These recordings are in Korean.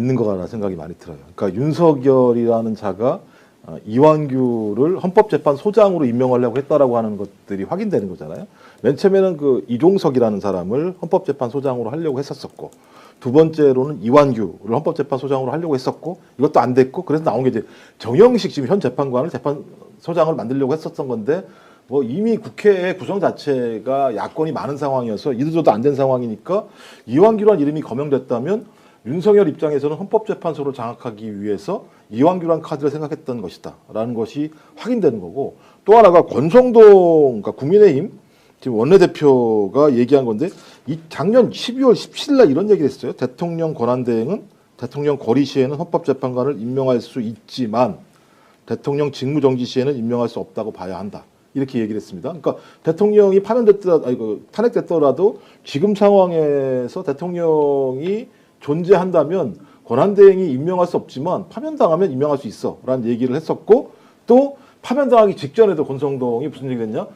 있는 거라는 생각이 많이 들어요. 그러니까 윤석열이라는 자가 이완규를 헌법재판소장으로 임명하려고 했다라고 하는 것들이 확인되는 거잖아요. 맨 처음에는 그 이종석이라는 사람을 헌법재판소장으로 하려고 했었고, 두 번째로는 이완규를 헌법재판소장으로 하려고 했었고, 이것도 안 됐고, 그래서 나온 게 이제 정영식 지금 현 재판관을 재판소장을 만들려고 했었던 건데, 뭐 이미 국회의 구성 자체가 야권이 많은 상황이어서 이도저도 안 된 상황이니까 이완규라는 이름이 거명됐다면 윤석열 입장에서는 헌법재판소를 장악하기 위해서 이완규란 카드를 생각했던 것이다 라는 것이 확인되는 거고, 또 하나가 권성동, 그러니까 국민의힘 지금 원내대표가 얘기한 건데, 이 작년 12월 17일 날 이런 얘기를 했어요. 대통령 권한대행은 대통령 거리 시에는 헌법재판관을 임명할 수 있지만 대통령 직무정지 시에는 임명할 수 없다고 봐야 한다. 이렇게 얘기를 했습니다. 그러니까 대통령이 탄핵됐더라도 지금 상황에서 대통령이 존재한다면 권한대행이 임명할 수 없지만 파면당하면 임명할 수 있어 라는 얘기를 했었고, 또 파면당하기 직전에도 권성동이 무슨 얘기를 했냐,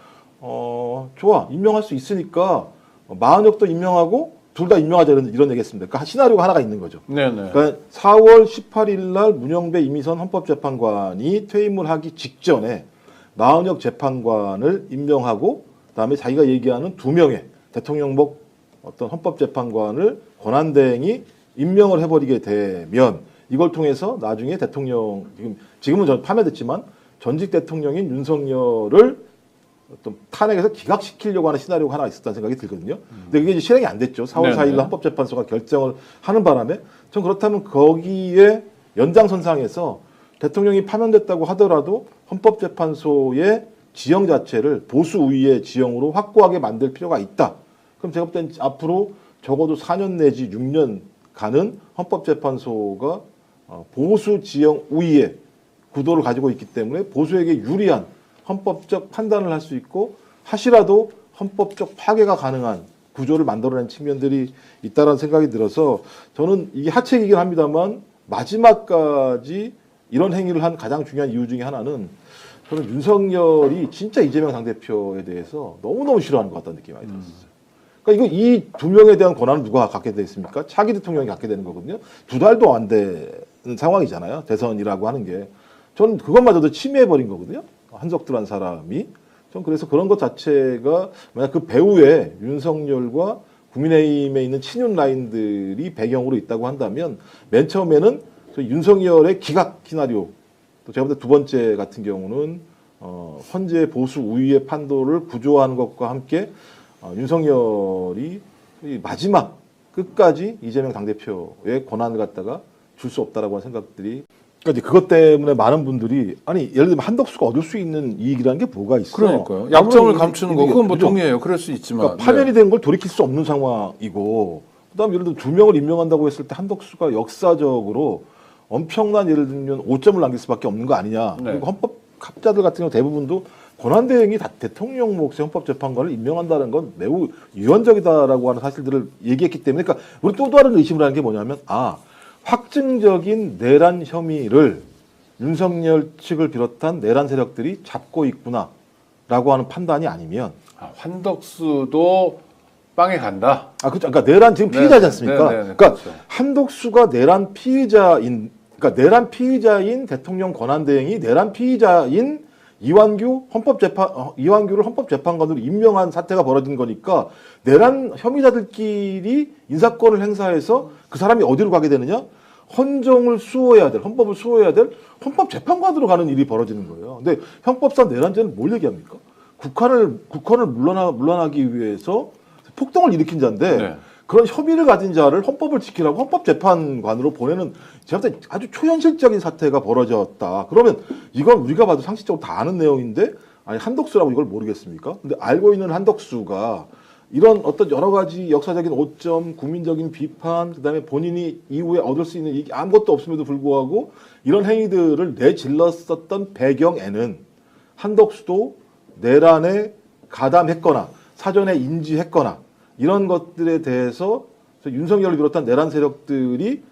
좋아, 임명할 수 있으니까 마은혁도 임명하고 둘 다 임명하자 이런 얘기 했습니다. 그러니까 시나리오가 하나가 있는 거죠. 네네. 그러니까 4월 18일 날 문영배 이미선 헌법재판관이 퇴임을 하기 직전에 마은혁 재판관을 임명하고, 그다음에 자기가 얘기하는 2명의 대통령복 어떤 헌법재판관을 권한대행이 임명을 해버리게 되면 이걸 통해서 나중에 대통령, 지금은 파면됐지만 전직 대통령인 윤석열을 어떤 탄핵에서 기각시키려고 하는 시나리오가 하나 있었다는 생각이 들거든요. 근데 그게 이제 실행이 안 됐죠. 4월 4일 날 헌법재판소가 결정을 하는 바람에, 전 그렇다면 거기에 연장선상에서 대통령이 파면됐다고 하더라도 헌법재판소의 지형 자체를 보수 우위의 지형으로 확고하게 만들 필요가 있다. 그럼 제가 볼 땐 앞으로 적어도 4년 내지 6년 가는 헌법재판소가 보수 지형 우위의 구도를 가지고 있기 때문에 보수에게 유리한 헌법적 판단을 할 수 있고, 하시라도 헌법적 파괴가 가능한 구조를 만들어낸 측면들이 있다는 생각이 들어서, 저는 이게 하책이긴 합니다만 마지막까지 이런 행위를 한 가장 중요한 이유 중에 하나는, 저는 윤석열이 진짜 이재명 당대표에 대해서 너무너무 싫어하는 것 같다는 느낌이 많이 들었어요. 그러니까 이 2명에 대한 권한을 누가 갖게 돼 있습니까? 차기 대통령이 갖게 되는 거거든요. 2달도 안 되는 상황이잖아요. 대선이라고 하는 게. 저는 그것마저도 침해해버린 거거든요. 한석두란 사람이. 전 그래서 그런 것 자체가, 만약 그 배후에 윤석열과 국민의힘에 있는 친윤 라인들이 배경으로 있다고 한다면, 맨 처음에는 윤석열의 기각 시나리오, 또 제가 볼 때 두 번째 같은 경우는 현재 보수 우위의 판도를 구조하는 것과 함께 윤석열이 마지막 끝까지 이재명 당대표의 권한을 갖다가 줄 수 없다라고 하는 생각들이, 그러니까 그것 때문에 많은 분들이, 아니 예를 들면 한덕수가 얻을 수 있는 이익이라는 게 뭐가 있어? 그러니까요. 약점을 감추는 거, 그건 뭐 동의해요. 그럴 수 있지만. 그러니까 파면이 된 걸 돌이킬 수 없는 상황이고, 그다음에 예를 들면 2명을 임명한다고 했을 때 한덕수가 역사적으로 엄청난, 예를 들면 5점을 남길 수밖에 없는 거 아니냐. 네. 그리고 헌법학자들 같은 경우 대부분도 권한대행이 다 대통령 몫의 헌법재판관을 임명한다는 건 매우 유연적이다라고 하는 사실들을 얘기했기 때문에, 그러니까 우리 또 다른 의심을 하는 게 뭐냐면, 확증적인 내란 혐의를 윤석열 측을 비롯한 내란 세력들이 잡고 있구나라고 하는 판단이 아니면, 한덕수도 빵에 간다. 그렇죠. 그러니까 내란 지금 피의자지 않습니까? 그러니까 그렇죠. 한덕수가 내란 피의자인, 그러니까 내란 피의자인 대통령 권한대행이 내란 피의자인 이완규를 헌법재판관으로 임명한 사태가 벌어진 거니까, 내란 혐의자들끼리 인사권을 행사해서 그 사람이 어디로 가게 되느냐? 헌법을 수호해야 될 헌법재판관으로 가는 일이 벌어지는 거예요. 근데 형법상 내란죄는 뭘 얘기합니까? 국헌을 물러나기 위해서 폭동을 일으킨 자인데, 네. 그런 혐의를 가진 자를 헌법을 지키라고 헌법재판관으로 보내는, 제가 볼 때 아주 초현실적인 사태가 벌어졌다. 그러면 이건 우리가 봐도 상식적으로 다 아는 내용인데, 아니 한덕수라고 이걸 모르겠습니까? 근데 알고 있는 한덕수가 이런 어떤 여러 가지 역사적인 오점, 국민적인 비판, 그다음에 본인이 이후에 얻을 수 있는 이익이 아무것도 없음에도 불구하고 이런 행위들을 내질렀었던 배경에는 한덕수도 내란에 가담했거나 사전에 인지했거나 이런 것들에 대해서 윤석열을 비롯한 내란 세력들이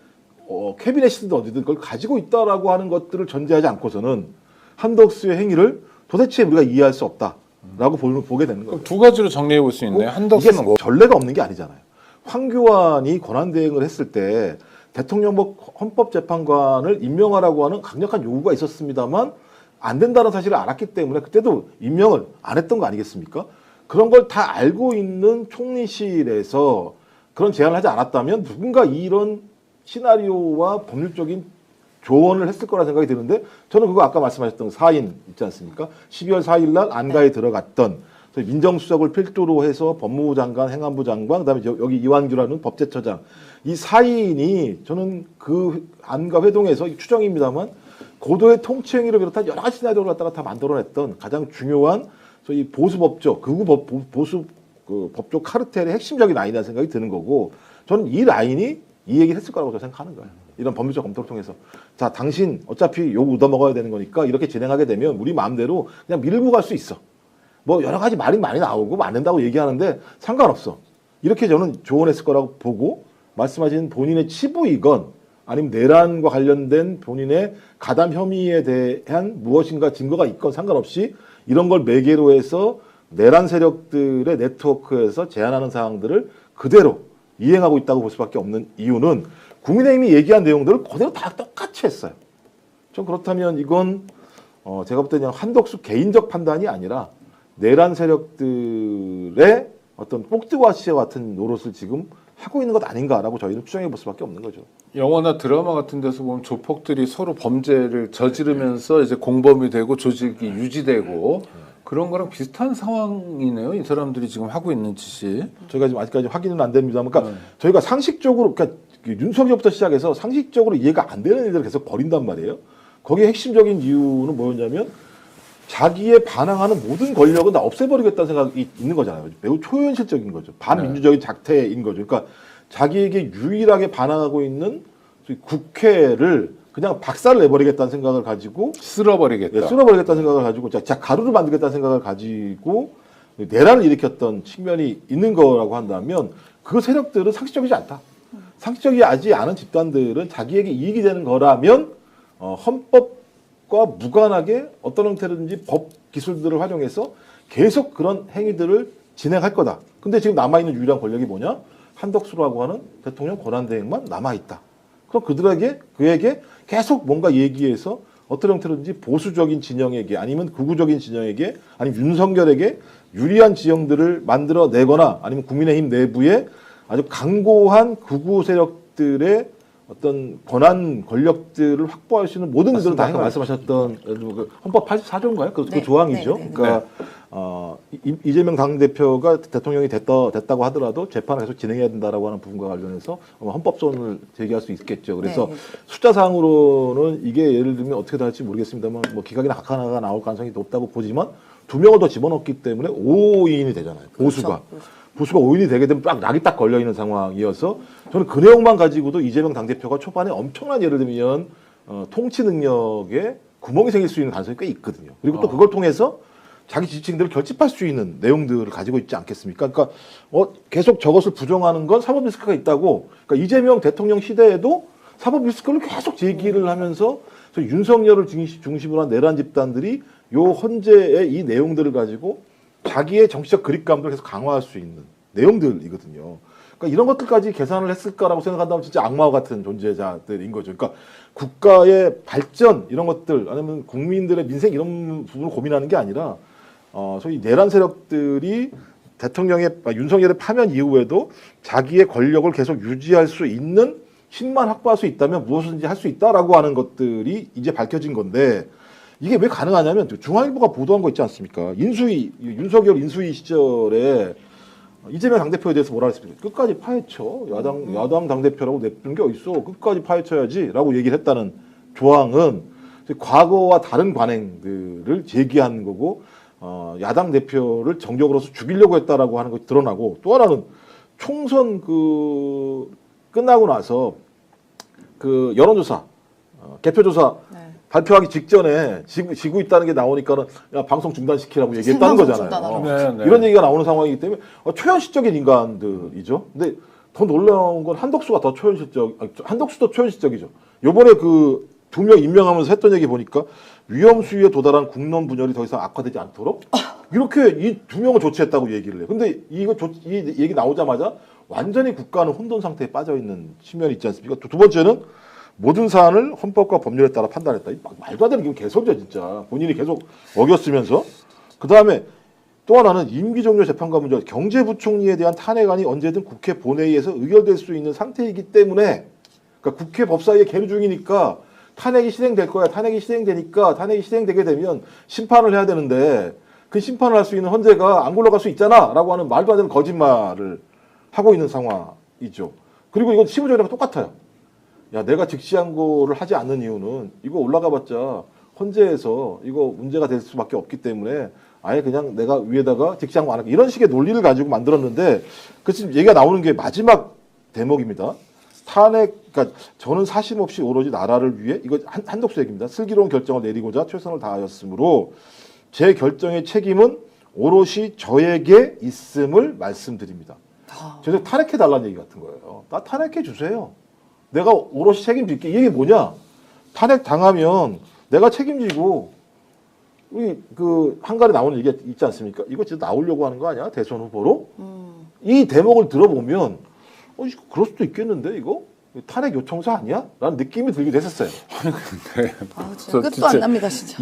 캐비넷이든 어디든 그걸 가지고 있다라고 하는 것들을 전제하지 않고서는 한덕수의 행위를 도대체 우리가 이해할 수 없다라고 보게 되는 거예요. 그럼 두 가지로 정리해 볼 수 있네요. 한덕수는 이게 전례가 없는 게 아니잖아요. 황교안이 권한대행을 했을 때 대통령복 헌법재판관을 임명하라고 하는 강력한 요구가 있었습니다만 안 된다는 사실을 알았기 때문에 그때도 임명을 안 했던 거 아니겠습니까? 그런 걸 다 알고 있는 총리실에서 그런 제안을 하지 않았다면 누군가 이런 시나리오와 법률적인 조언을 했을 거라 생각이 드는데 저는 그거 아까 말씀하셨던 사인 있지 않습니까? 12월 4일 날 안가에 들어갔던 민정수석을 필두로 해서 법무부 장관, 행안부 장관, 그다음에 여기 이완규라는 법제처장 이 사인이 저는 그 안가 회동에서 추정입니다만 고도의 통치행위를 비롯한 여러 가지 시나리오를 갖다가 다 만들어냈던 가장 중요한 소위 보수 법조, 극우 보수 그 법조 카르텔의 핵심적인 라인이라는 생각이 드는 거고 저는 이 라인이 이 얘기를 했을 거라고 저는 생각하는 거예요. 이런 법률적 검토를 통해서. 자, 당신 어차피 욕 얻어먹어야 되는 거니까 이렇게 진행하게 되면 우리 마음대로 그냥 밀고 갈 수 있어. 뭐 여러 가지 말이 많이 나오고 안 된다고 얘기하는데 상관없어. 이렇게 저는 조언했을 거라고 보고 말씀하신 본인의 치부이건 아니면 내란과 관련된 본인의 가담 혐의에 대한 무엇인가 증거가 있건 상관없이 이런 걸 매개로 해서 내란 세력들의 네트워크에서 제안하는 사항들을 그대로 이행하고 있다고 볼 수밖에 없는 이유는 국민의힘이 얘기한 내용들을 그대로 다 똑같이 했어요. 전 그렇다면 이건 제가 볼 때 그냥 한덕수 개인적 판단이 아니라 내란 세력들의 어떤 꼭두과 시와 같은 노릇을 지금 하고 있는 것 아닌가라고 저희는 추정해 볼 수밖에 없는 거죠. 영화나 드라마 같은 데서 보면 조폭들이 서로 범죄를 저지르면서 이제 공범이 되고 조직이 유지되고 그런 거랑 비슷한 상황이네요. 이 사람들이 지금 하고 있는 짓이. 저희가 지금 아직까지 확인은 안 됩니다만, 그러니까 저희가 상식적으로, 그러니까 윤석열부터 시작해서 상식적으로 이해가 안 되는 일들을 계속 벌인단 말이에요. 거기에 핵심적인 이유는 뭐였냐면 자기에 반항하는 모든 권력은 다 없애버리겠다는 생각이 있는 거잖아요. 매우 초현실적인 거죠. 반민주적인 작태인 거죠. 그러니까 자기에게 유일하게 반항하고 있는 국회를 그냥 박살을 내버리겠다는 생각을 가지고 쓸어버리겠다. 쓸어버리겠다는 생각을 가지고 자 가루를 만들겠다는 생각을 가지고 내란을 일으켰던 측면이 있는 거라고 한다면 그 세력들은 상식적이지 않다. 상식적이지 않은 집단들은 자기에게 이익이 되는 거라면 헌법과 무관하게 어떤 형태로든지 법 기술들을 활용해서 계속 그런 행위들을 진행할 거다. 근데 지금 남아있는 유일한 권력이 뭐냐? 한덕수라고 하는 대통령 권한대행만 남아있다. 그럼 그에게 계속 뭔가 얘기해서 어떤 형태로든지 보수적인 진영에게 아니면 극우적인 진영에게 아니면 윤석열에게 유리한 지형들을 만들어내거나 아니면 국민의힘 내부에 아주 강고한 극우 세력들의 어떤 권한 권력들을 확보할 수 있는 모든 것들은 다 아까 말씀하셨던 그 헌법 84조인가요? 그 조항이죠. 그러니까 이재명 당대표가 대통령이 됐다고 하더라도 재판을 계속 진행해야 된다라고 하는 부분과 관련해서 헌법소원을 제기할 수 있겠죠. 그래서 숫자상으로는 이게 예를 들면 어떻게 될지 모르겠습니다만 뭐 기각이나 각하가 나올 가능성이 높다고 보지만 2명을 더 집어넣기 때문에 5인이 되잖아요. 보수가. 그렇죠. 보수가 5인이 되게 되면 락이 딱 걸려있는 상황이어서 저는 그 내용만 가지고도 이재명 당대표가 초반에 엄청난 예를 들면 통치 능력에 구멍이 생길 수 있는 가능성이 꽤 있거든요. 그리고 또 그걸 통해서 자기 지지층들을 결집할 수 있는 내용들을 가지고 있지 않겠습니까? 그러니까 계속 저것을 부정하는 건 사법 리스크가 있다고. 그러니까 이재명 대통령 시대에도 사법 리스크를 계속 제기를 하면서 윤석열을 중심으로 한 내란 집단들이 요 헌재의 이 내용들을 가지고 자기의 정치적 그립감들을 계속 강화할 수 있는 내용들이거든요. 그러니까 이런 것들까지 계산을 했을까라고 생각한다면 진짜 악마와 같은 존재자들인 거죠. 그러니까 국가의 발전 이런 것들 아니면 국민들의 민생 이런 부분을 고민하는 게 아니라 소위 내란 세력들이 윤석열의 파면 이후에도 자기의 권력을 계속 유지할 수 있는 힘만 확보할 수 있다면 무엇이든지 할 수 있다라고 하는 것들이 이제 밝혀진 건데 이게 왜 가능하냐면 중앙일보가 보도한 거 있지 않습니까? 윤석열 인수위 시절에 이재명 당대표에 대해서 뭐라 했습니까? 끝까지 파헤쳐. 야당 당대표라고 내뿜는 게 어딨어. 끝까지 파헤쳐야지라고 얘기를 했다는 조항은 과거와 다른 관행들을 제기한 거고 야당 대표를 정적으로서 죽이려고 했다라고 하는 것이 드러나고 또 하나는 총선 끝나고 나서 그 여론조사 개표조사 발표하기 직전에 지고 있다는 게 나오니까는 야 방송 중단시키라고 얘기했다는 거잖아요. 이런 얘기가 나오는 상황이기 때문에 초현실적인 인간들이죠. 근데 더 놀라운 건 한덕수도 초현실적이죠. 요번에 그 2명 임명하면서 했던 얘기 보니까 위험 수위에 도달한 국론 분열이 더 이상 악화되지 않도록 이렇게 이 2명을 조치했다고 얘기를 해요. 근데 이 얘기 나오자마자 완전히 국가는 혼돈 상태에 빠져 있는 측면이 있지 않습니까? 두 번째는 모든 사안을 헌법과 법률에 따라 판단했다. 말도 안 되는 게 개소리야 진짜. 본인이 계속 어겼으면서. 그 다음에 또 하나는 임기 종료 재판관 문제, 경제부총리에 대한 탄핵안이 언제든 국회 본회의에서 의결될 수 있는 상태이기 때문에, 그러니까 국회 법사위에 계류 중이니까 탄핵이 실행될 거야. 탄핵이 실행되니까 탄핵이 실행되게 되면 심판을 해야 되는데 그 심판을 할 수 있는 헌재가 안 굴러갈 수 있잖아라고 하는 말도 안 되는 거짓말을 하고 있는 상황이죠. 그리고 이건 시부전이랑 똑같아요. 야, 내가 즉시항고를 하지 않는 이유는 이거 올라가봤자 헌재에서 이거 문제가 될 수밖에 없기 때문에 아예 그냥 내가 위에다가 즉시항고 안 할게. 이런 식의 논리를 가지고 만들었는데 그 지금 얘기가 나오는 게 마지막 대목입니다. 탄핵, 그러니까 저는 사심 없이 오로지 나라를 위해 이거 한독수 얘기입니다. 슬기로운 결정을 내리고자 최선을 다하였으므로 제 결정의 책임은 오롯이 저에게 있음을 말씀드립니다. 저도 탄핵해달라는 얘기 같은 거예요. 나 탄핵해 주세요. 내가 오롯이 책임질게. 이게 뭐냐? 탄핵 당하면 내가 책임지고 우리 그 한간에 나오는 얘기 있지 않습니까? 이거 진짜 나오려고 하는 거 아니야? 대선 후보로? 이 대목을 들어보면 그럴 수도 있겠는데 이거? 탄핵 요청서 아니야? 라는 느낌이 들기도 했었어요. 네. 진짜 끝도 안 납니다, 진짜.